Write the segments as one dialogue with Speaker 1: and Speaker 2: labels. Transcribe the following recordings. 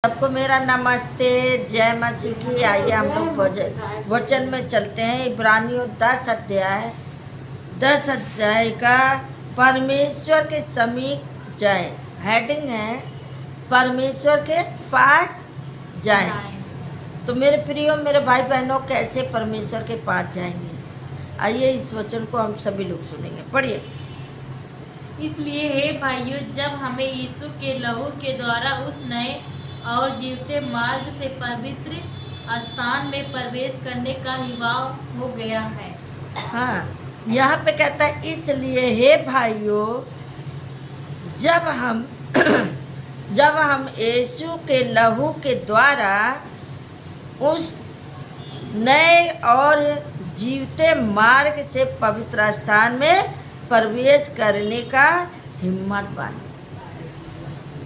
Speaker 1: सबको मेरा नमस्ते, जय मसीह की। आइए हम लोग वचन में चलते हैं। इब्रानियों 10 अध्याय का परमेश्वर के समीप जाए। हेडिंग है परमेश्वर के पास जाए। तो मेरे प्रियो, मेरे भाई बहनों, कैसे परमेश्वर के पास जाएंगे? आइए इस वचन को हम सभी लोग सुनेंगे। पढ़िए।
Speaker 2: इसलिए हे भाइयों, जब हमें यीशु के लहू के द्वारा उस नए और जीवते मार्ग से पवित्र स्थान में प्रवेश करने का हिवाव हो गया है।
Speaker 1: हाँ, यहाँ पे कहता है इसलिए हे भाइयों, जब हम यीशु के लहू के द्वारा उस नए और जीवते मार्ग से पवित्र स्थान में प्रवेश करने का हिम्मत बांधे।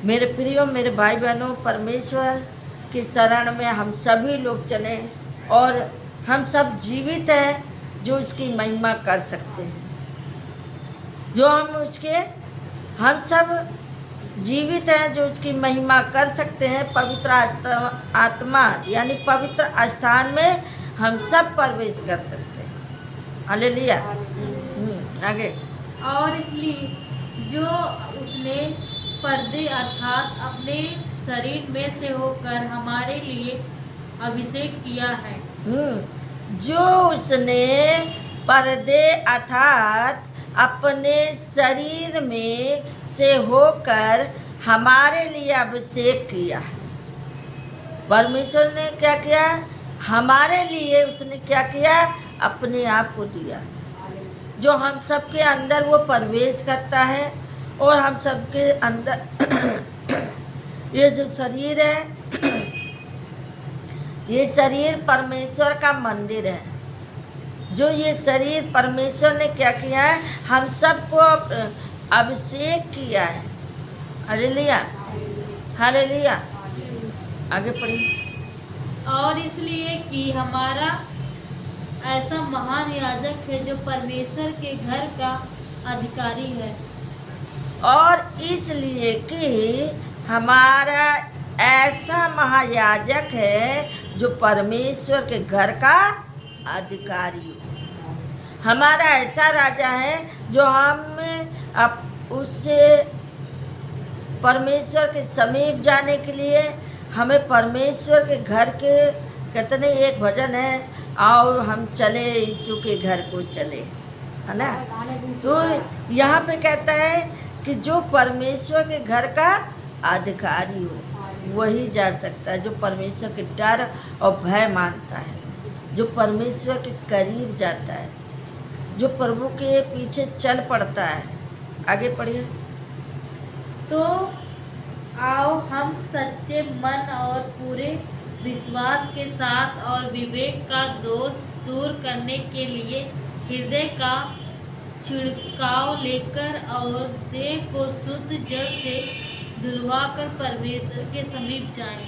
Speaker 1: मेरे प्रियो, मेरे भाई बहनों, परमेश्वर की शरण में हम सभी लोग चलें और हम सब जीवित हैं जो उसकी महिमा कर सकते हैं। हम सब जीवित हैं जो उसकी महिमा कर सकते हैं। पवित्र आत्मा यानी पवित्र स्थान में हम सब प्रवेश कर सकते हैं। हालेलुया। आगे।
Speaker 2: और इसलिए जो उसने पर्दे अर्थात अपने शरीर में से होकर हमारे लिए अभिषेक किया है।
Speaker 1: जो उसने पर्दे अर्थात अपने शरीर में से होकर हमारे लिए अभिषेक किया है। परमेश्वर ने क्या किया? हमारे लिए उसने क्या किया? अपने आप को दिया, जो हम सबके अंदर वो प्रवेश करता है। और हम सबके अंदर ये जो शरीर है, ये शरीर परमेश्वर का मंदिर है। जो ये शरीर परमेश्वर ने क्या किया है? हम सबको अभिषेक किया है। Hallelujah, hallelujah. आगे पढ़िए।
Speaker 2: और इसलिए कि हमारा ऐसा महान याजक है जो परमेश्वर के घर का अधिकारी है।
Speaker 1: और इसलिए कि हमारा ऐसा महायाजक है जो परमेश्वर के घर का अधिकारी हो। हमारा ऐसा राजा है जो उससे परमेश्वर के समीप जाने के लिए हमें परमेश्वर के घर के कितने एक भजन है, आओ हम चले यीशु के घर को चले, है ना। तो यहाँ पे कहता है कि जो परमेश्वर के घर का अधिकारी हो वही जा सकता है, जो परमेश्वर के डर और भय मानता है, जो परमेश्वर के करीब जाता है, जो प्रभु के पीछे चल पड़ता है। आगे पढ़िए।
Speaker 2: तो आओ हम सच्चे मन और पूरे विश्वास के साथ और विवेक का दोष दूर करने के लिए हृदय का छिड़काव लेकर और देह को शुद्ध जल से धुलवाकर परमेश्वर के समीप जाएं।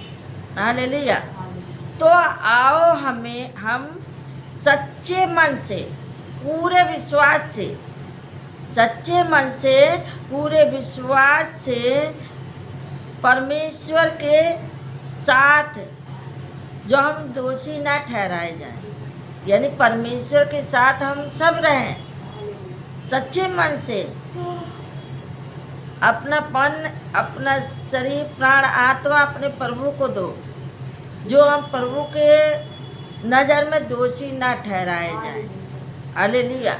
Speaker 1: हालेलुया। तो आओ हम सच्चे मन से पूरे विश्वास से, सच्चे मन से पूरे विश्वास से परमेश्वर के साथ, जो हम दोषी ना ठहराए जाएं, यानी परमेश्वर के साथ हम सब रहें सच्चे मन से। अपना शरीर, प्राण, आत्मा अपने प्रभु को दो, जो हम प्रभु के नज़र में दोषी ना ठहराए जाएं। हालेलुया।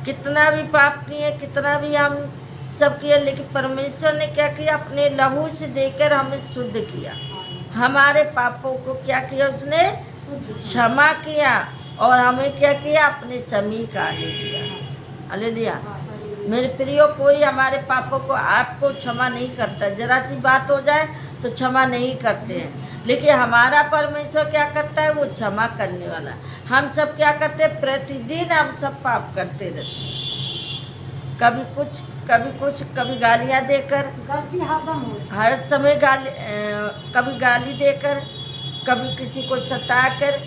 Speaker 1: कितना भी पाप किए, कितना भी हम सब किए, लेकिन परमेश्वर ने क्या किया? अपने लहू से देकर हमें शुद्ध किया। हमारे पापों को क्या किया? उसने क्षमा किया और हमें क्या किया? अपने समीप आने दिया। हालेलुया। मेरे प्रियो, कोई हमारे पापों को आपको क्षमा नहीं करता। जरा सी बात हो जाए तो क्षमा नहीं करते हैं, लेकिन हमारा परमेश्वर क्या करता है? वो क्षमा करने वाला। हम सब क्या करते हैं? प्रतिदिन हम सब पाप करते रहते हैं। कभी कुछ, कभी गालियाँ देकर,
Speaker 3: गलती
Speaker 1: हर समय कभी गाली देकर, कभी किसी को सताकर,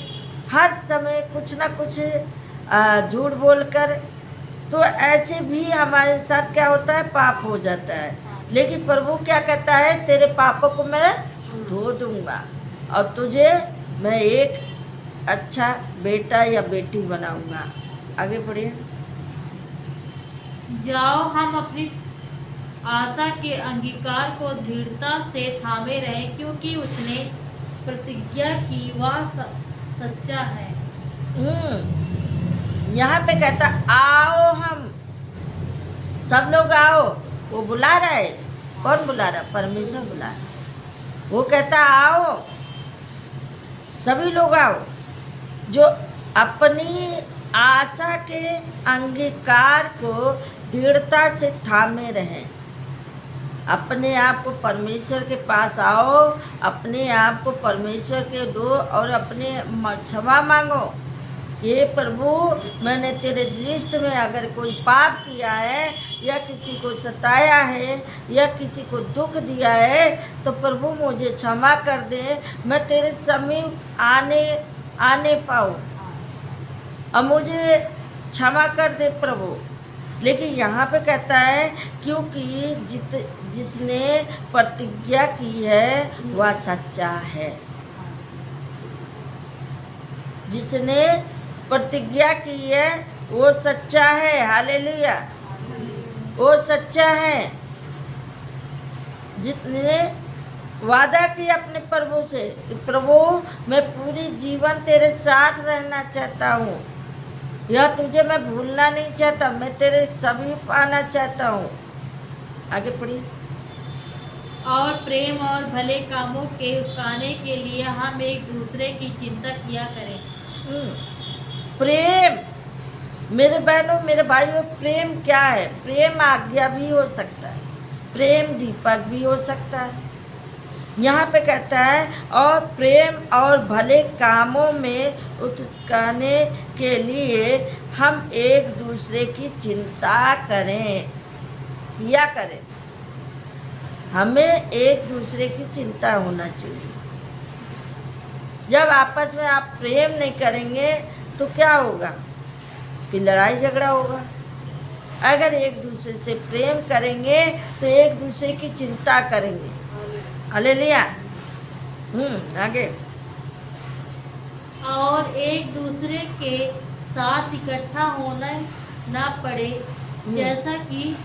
Speaker 1: हर समय कुछ ना कुछ झूठ बोलकर। तो ऐसे भी हमारे साथ क्या होता है? पाप हो जाता है। लेकिन प्रभु क्या कहता है, तेरे पापों को मैं धो दूंगा और तुझे मैं एक अच्छा बेटा या बेटी बनाऊंगा। आगे बढ़िए।
Speaker 2: जाओ हम अपनी आशा के अंगीकार को दृढ़ता से थामे रहें, क्योंकि उसने प्रतिज्ञा की वह सच्चा है।
Speaker 1: यहाँ पे कहता आओ हम सब लोग आओ। वो बुला रहा है। कौन बुला रहा? परमेश्वर बुला रहा है। वो कहता आओ सभी लोग आओ जो अपनी आशा के अंगीकार को दृढ़ता से थामे रहें। अपने आप को परमेश्वर के पास आओ, अपने आप को परमेश्वर के दो और अपने क्षमा मांगो। ये प्रभु, मैंने तेरे दृष्टि में अगर कोई पाप किया है या किसी को सताया है या किसी को दुख दिया है तो प्रभु मुझे क्षमा कर दे, मैं तेरे समीप आने पाऊँ और मुझे क्षमा कर दे प्रभु। लेकिन यहाँ पे कहता है क्योंकि जिसने प्रतिज्ञा की है वह सच्चा है। जिसने प्रतिज्ञा की है वो सच्चा है। हालेलुया, वो सच्चा है। जिसने वादा किया अपने प्रभु से कि प्रभु मैं पूरी जीवन तेरे साथ रहना चाहता हूँ, यह तुझे मैं भूलना नहीं चाहता, मैं तेरे समीप आना चाहता हूँ। आगे पढ़िए।
Speaker 2: और प्रेम और भले कामों के उकसाने के लिए हम एक दूसरे की चिंता किया करें।
Speaker 1: प्रेम, मेरे बहनों मेरे भाइयों, प्रेम क्या है? प्रेम आज्ञा भी हो सकता है, प्रेम दीपक भी हो सकता है। यहाँ पे कहता है और प्रेम और भले कामों में उकसाने के लिए हम एक दूसरे की चिंता करें, किया करें। हमें एक दूसरे की चिंता होना चाहिए। जब आपस में आप प्रेम नहीं करेंगे तो क्या होगा? फिर लड़ाई झगड़ा होगा। अगर एक दूसरे से प्रेम करेंगे तो एक दूसरे की चिंता करेंगे। हालेलुया। आगे।
Speaker 2: और एक दूसरे के साथ इकट्ठा होना ना पड़े, जैसा कि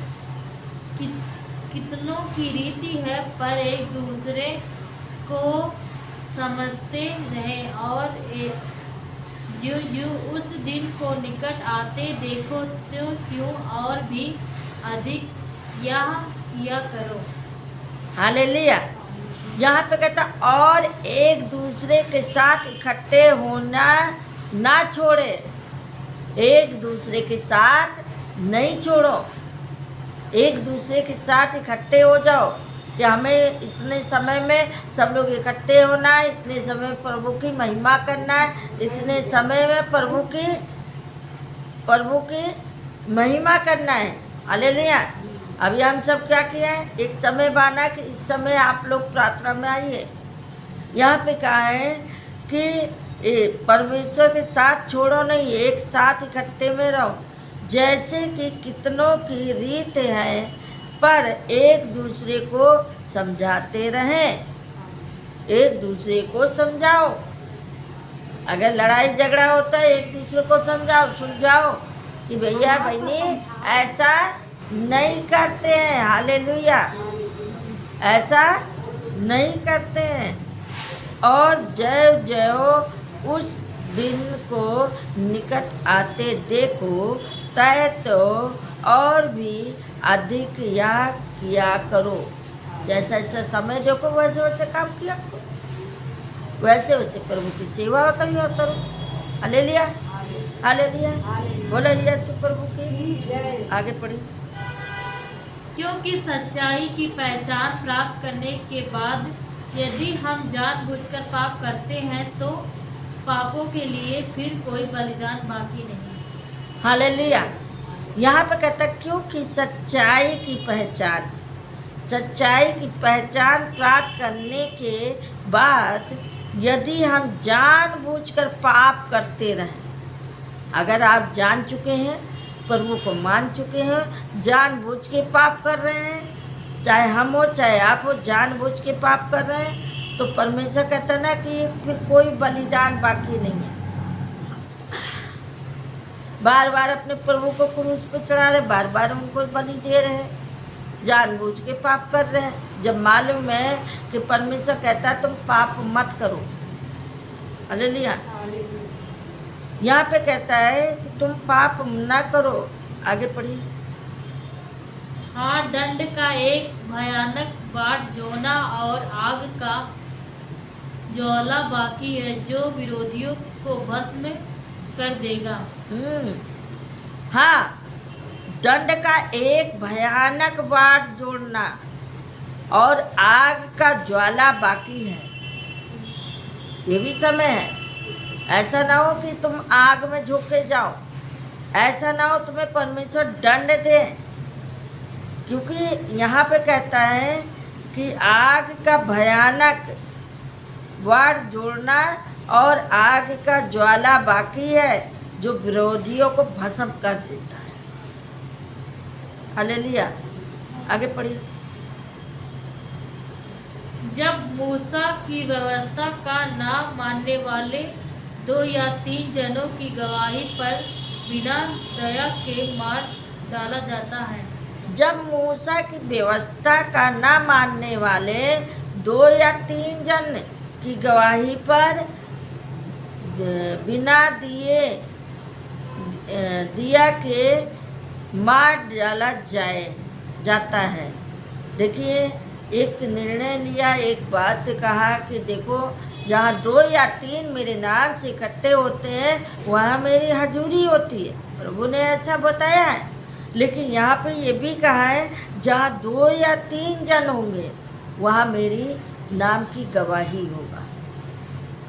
Speaker 2: कितनों की रीति है, पर एक दूसरे को समझते रहें और जो उस दिन को निकट आते देखो तो क्यों और भी अधिक यह किया करो।
Speaker 1: हालेलुया। यहाँ पे कहता और एक दूसरे के साथ इकट्ठे होना ना छोड़े। एक दूसरे के साथ नहीं छोड़ो, एक दूसरे के साथ इकट्ठे हो जाओ कि हमें इतने समय में सब लोग इकट्ठे होना है, इतने समय में प्रभु की महिमा करना है, इतने समय में प्रभु की महिमा करना है। हालेलुया। अभी हम सब क्या किया है? एक समय बाना कि इस समय आप लोग प्रार्थना में आइए। यहाँ पे कहा है कि परमेश्वर के साथ छोड़ो नहीं, एक साथ इकट्ठे में रहो, जैसे कि कितनों की रीत है, पर एक दूसरे को समझाते रहें। एक दूसरे को समझाओ। अगर लड़ाई झगड़ा होता है एक दूसरे को समझाओ, सुलझाओ कि भैया बहनी ऐसा नहीं करते हैं। हालेलुया, ऐसा नहीं करते हैं। और जय उस दिन को निकट आते देखो, तय तो और भी अधिक या किया करो। जैसा जैसा समय देखो वैसे वैसे काम किया करो, वैसे वैसे प्रभु की सेवा करो। Hallelujah, hallelujah. बोलो यीशु प्रभु की। आगे पढ़ी।
Speaker 2: क्योंकि सच्चाई की पहचान प्राप्त करने के बाद यदि हम जानबूझकर पाप करते हैं तो पापों के लिए फिर कोई बलिदान बाकी नहीं।
Speaker 1: हालेलुया। यहाँ पे कहता क्योंकि सच्चाई की पहचान प्राप्त करने के बाद यदि हम जानबूझकर पाप करते रहें, अगर आप जान चुके हैं, प्रभु को मान चुके हैं, जानबूझ के पाप कर रहे हैं, चाहे हम हो चाहे आप हो, जानबूझ के पाप कर रहे हैं तो परमेश्वर कहता है ना कि फिर कोई बलिदान बाकी नहीं है। बार बार अपने प्रभु को क्रूस पे चढ़ा रहे, बार बार उनको बलि दे रहे हैं, जानबूझ के पाप कर रहे हैं, जब मालूम है कि परमेश्वर कहता है तुम पाप मत करो। हालेलुया। यहाँ पे कहता है कि तुम पाप ना करो। आगे पढ़िए।
Speaker 2: हाँ, दंड का एक भयानक बाट जोना और आग का ज्वाला बाकी है जो विरोधियों को भस्म कर देगा।
Speaker 1: हाँ, दंड का एक भयानक बाट जोड़ना और आग का ज्वाला बाकी है। ये भी समय है। ऐसा ना हो कि तुम आग में झोंके जाओ, ऐसा ना हो तुम्हें परमेश्वर दंड दे, क्योंकि यहाँ पे कहता है कि आग का भयानक वार जोड़ना और आग का ज्वाला बाकी है जो विरोधियों को भस्म कर देता है। हालेलुया। आगे पढ़िए।
Speaker 2: जब मूसा की व्यवस्था का ना मानने वाले 2 या 3 जनों की गवाही पर बिना दया के मार डाला जाता है।
Speaker 1: जब मूसा की व्यवस्था का ना मानने वाले 2 या 3 जन की गवाही पर बिना दिया के मार डाला जाता है। देखिए, एक निर्णय लिया, एक बात कहा कि देखो जहाँ 2 या 3 मेरे नाम से इकट्ठे होते हैं वहाँ मेरी हजूरी होती है। प्रभु ने ऐसा बताया है। लेकिन यहाँ पे ये भी कहा है जहाँ 2 या 3 जन होंगे वहाँ मेरी नाम की गवाही होगा।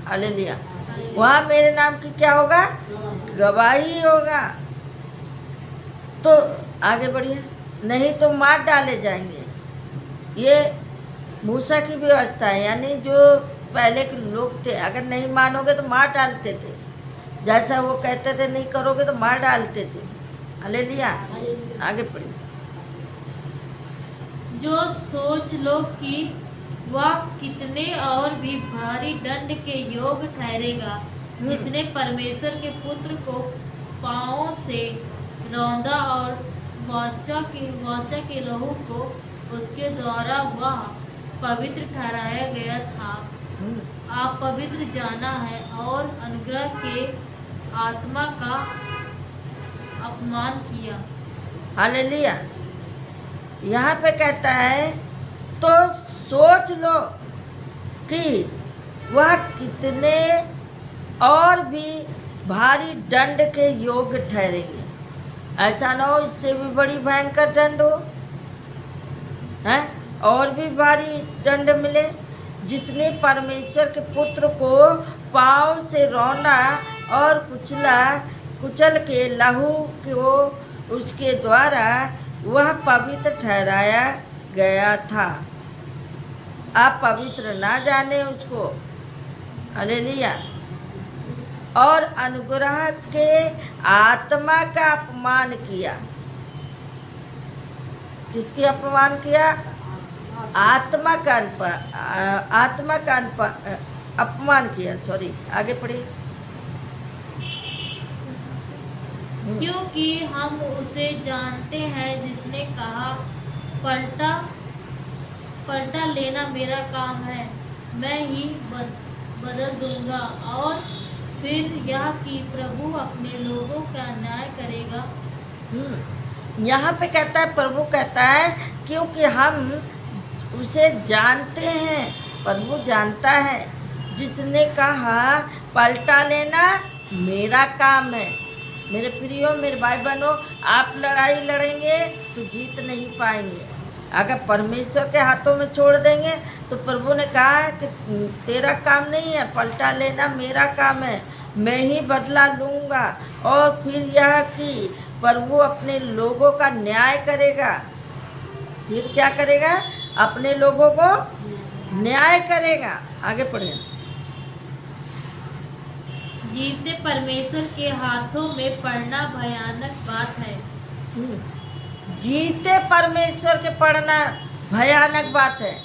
Speaker 1: हालेलुया। वहाँ मेरे नाम की क्या होगा? गवाही होगा। तो आगे बढ़िए, नहीं तो मार डाले जाएंगे। ये मूसा की व्यवस्था है, यानी जो पहले के लोग थे अगर नहीं मानोगे तो मार डालते थे। जैसा वो कहते थे नहीं करोगे तो मार डालते थे। हालेलुया। आगे पढ़िए।
Speaker 2: जो सोच लो कि वह कितने और भी भारी दंड के योग ठहरेगा, जिसने परमेश्वर के पुत्र को पांवों से रौंदा और वाचा के लहू को उसके द्वारा वह पवित्र ठहराया गया था। आप पवित्र जाना है और अनुग्रह के आत्मा का अपमान किया।
Speaker 1: हालेलुया। यहाँ पे कहता है तो सोच लो कि वह कितने और भी भारी दंड के योग्य ठहरेंगे। ऐसा ना हो इससे भी बड़ी भयंकर दंड हो, है और भी भारी दंड मिले, जिसने परमेश्वर के पुत्र को पांव से रौंदा और कुचल के लहू को उसके द्वारा वह पवित्र ठहराया गया था। आप पवित्र ना जाने उसको। हालेलुया। और अनुग्रह के आत्मा का अपमान किया। किसकी अपमान किया? आत्मा का अपमान किया। सॉरी, आगे पढ़िए।
Speaker 2: क्योंकि हम उसे जानते हैं जिसने कहा, पलटा लेना मेरा काम है, मैं ही बदल दूंगा। और फिर यह कि प्रभु अपने लोगों का न्याय करेगा।
Speaker 1: यहाँ पे कहता है, प्रभु कहता है क्योंकि हम उसे जानते हैं, प्रभु जानता है, जिसने कहा पलटा लेना मेरा काम है। मेरे प्रियो, मेरे भाई बहनों, आप लड़ाई लड़ेंगे तो जीत नहीं पाएंगे। अगर परमेश्वर के हाथों में छोड़ देंगे तो प्रभु ने कहा है कि तेरा काम नहीं है, पलटा लेना मेरा काम है, मैं ही बदला लूँगा। और फिर यह कि प्रभु अपने लोगों का न्याय करेगा। फिर क्या करेगा? अपने लोगों को न्याय करेगा। आगे पढ़िए।
Speaker 2: जीवते परमेश्वर के हाथों में पड़ना भयानक बात है।
Speaker 1: जीते परमेश्वर के पड़ना भयानक बात है।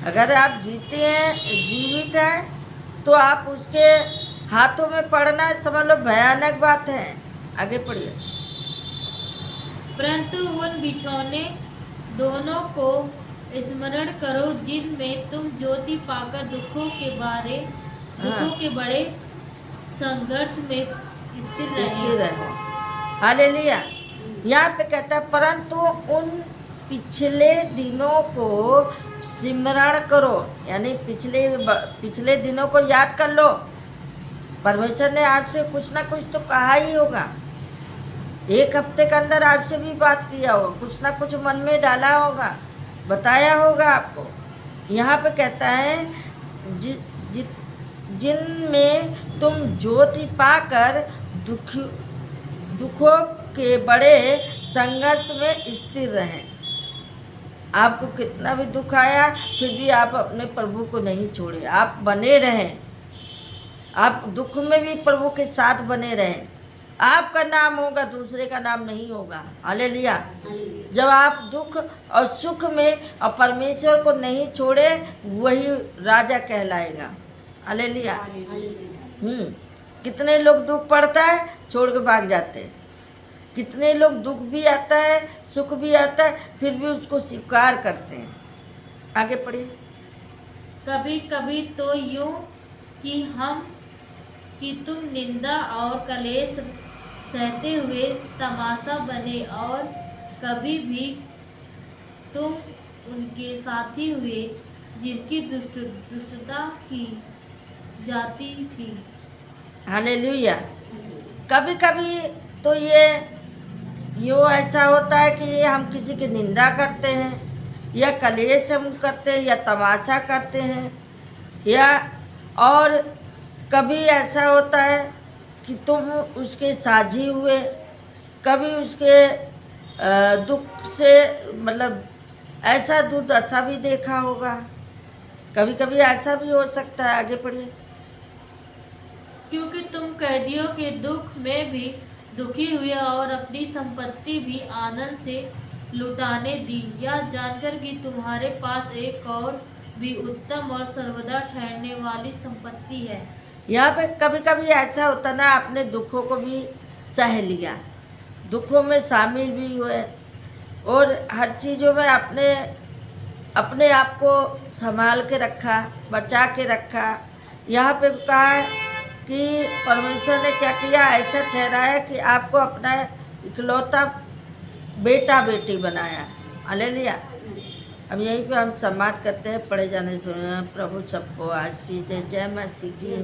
Speaker 1: अगर आप जीवित हैं तो आप उसके हाथों में पड़ना समझ लो भयानक बात है। आगे पढ़िए।
Speaker 2: परंतु उन बिछौने दोनों को स्मरण करो जिनमें तुम ज्योति पाकर दुखों के बड़े संघर्ष में स्थिर रहे।
Speaker 1: हालेलुया। यहाँ पे कहता है परंतु उन पिछले दिनों को स्मरण करो, यानी पिछले दिनों को याद कर लो। परमेश्वर ने आपसे कुछ ना कुछ तो कहा ही होगा, एक हफ्ते के अंदर आपसे भी बात किया होगा, कुछ ना कुछ मन में डाला होगा, बताया होगा आपको। यहाँ पे कहता है जिनमें तुम ज्योति पाकर दुखों के बड़े संघर्ष में स्थिर रहें। आपको कितना भी दुख आया फिर भी आप अपने प्रभु को नहीं छोड़े, आप बने रहें। आप दुख में भी प्रभु के साथ बने रहें। आपका नाम होगा, दूसरे का नाम नहीं होगा। हालेलुया। जब आप दुख और सुख में और परमेश्वर को नहीं छोड़े वही राजा कहलाएगा। हालेलुया। कितने लोग दुख पड़ता है छोड़ के भाग जाते हैं, कितने लोग दुख भी आता है सुख भी आता है फिर भी उसको स्वीकार करते हैं। आगे पढ़िए।
Speaker 2: कभी कभी तो यूं कि तुम निंदा और कलेश सहते हुए तमाशा बने, और कभी भी तुम उनके साथी हुए जिनकी दुष्टता की जाती थी।
Speaker 1: हालेलुया। कभी कभी तो ये यूँ ऐसा होता है कि हम किसी की निंदा करते हैं या कलेश हम करते हैं या तमाशा करते हैं, या और कभी ऐसा होता है कि तुम उसके साझी हुए, कभी उसके दुख से मतलब ऐसा दुर्दशा भी देखा होगा, कभी कभी ऐसा भी हो सकता है। आगे पढ़िए।
Speaker 2: क्योंकि तुम कैदियों के दुख में भी दुखी हुए और अपनी संपत्ति भी आनंद से लुटाने दी, यह जानकर कि तुम्हारे पास एक और भी उत्तम और सर्वदा ठहरने वाली संपत्ति है।
Speaker 1: यहाँ पे कभी कभी ऐसा होता ना, अपने दुखों को भी सह लिया, दुखों में शामिल भी हुए और हर चीज़ों में अपने आप को संभाल के रखा, बचा के रखा। यहाँ पे कहा है कि परमेश्वर ने क्या किया, ऐसा ठहराया कि आपको अपना इकलौता बेटा बेटी बनाया। हालेलुया। अब यहीं पे हम समाप्त करते हैं। पढ़े जाने से प्रभु सबको आशीष दे। जय मसीह की।